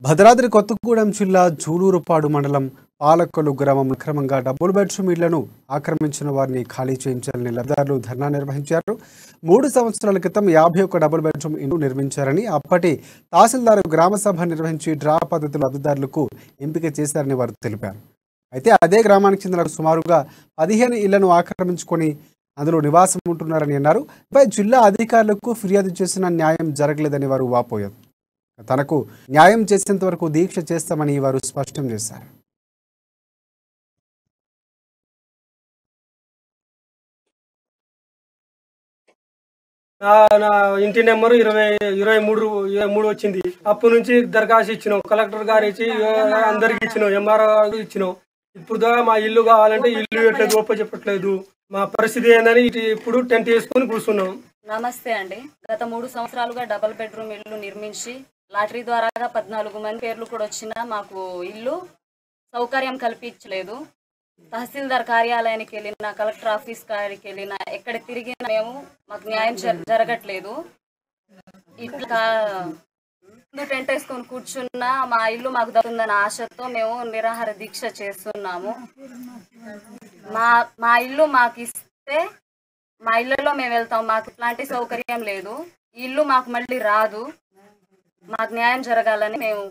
భద్రాద్రి కొత్తగూడెం జిల్లా జూలూరుపాడు మండలం పాలకొల్లు గ్రామం అక్రమంగా డబుల్ బెడ్రూమ్ ఇళ్లను ఆక్రమించిన వారిని ఖాళీ చేయించాలని లబ్ధిదారులు ధర్నా నిర్వహించారు. 3 సంవత్సరాల క్రితం 51 డబుల్ బెడ్రూమ్ ఇళ్లు నిర్మించారని, అప్పటి తహసీల్దార్ గ్రామ సభ నిర్వహించి డ్రా పద్ధతిలో లబ్ధిదారులకు ఎంపిక చేశారని వారు తెలిపారు. అయితే అదే గ్రామానికి చెందిన సుమారుగా 15 ఇళ్లను ఆక్రమించుకొని అందులో నివాసం ఉంటున్నారని అన్నారు. జిల్లా అధికారులకు ఫిర్యాదు చేసిన న్యాయం జరగలేదని వారు వాపోయారు. తనకు న్యాయం చేసేంత వరకు దీక్ష చేస్తామని వారు స్పష్టం చేశారు. నా ఇంటి నెంబరు 23 వచ్చింది. అప్పటి నుంచి దరఖాస్తు ఇచ్చినాం, కలెక్టర్ గారు ఇచ్చి అందరికి ఇచ్చినాం, ఎంఆర్ఓ ఇచ్చినాం. ఇప్పుడు మా ఇల్లు కావాలంటే ఇల్లు ఎట్లేదు, గొప్ప చెప్పట్లేదు. మా పరిస్థితి ఏందని ఇప్పుడు టెంట్ వేసుకుని కూర్చున్నాం. నమస్తే అండి. గత 3 సంవత్సరాలుగా డబుల్ బెడ్రూమ్ ఇల్లు నిర్మించి లాటరీ ద్వారా 14 మంది పేర్లు కూడా వచ్చినా మాకు ఇల్లు సౌకర్యం కల్పించలేదు. తహసీల్దార్ కార్యాలయానికి వెళ్ళినా, కలెక్టర్ ఆఫీస్ కాడికి వెళ్ళినా, ఎక్కడ తిరిగినా మాకు న్యాయం జరగట్లేదు. ఇట్లా టెంట్ వేసుకొని కూర్చున్నా మా ఇల్లు మాకు దక్కుతుందన్న ఆశతో మేము నిరాహార దీక్ష చేస్తున్నాము. మా ఇల్లు మాకు ఇస్తే మా ఇళ్లలో మేము వెళ్తాం. మాకు ఇట్లాంటి సౌకర్యం లేదు. ఇల్లు మాకు మళ్ళీ రాదు. మాకు న్యాయం జరగాలని మేము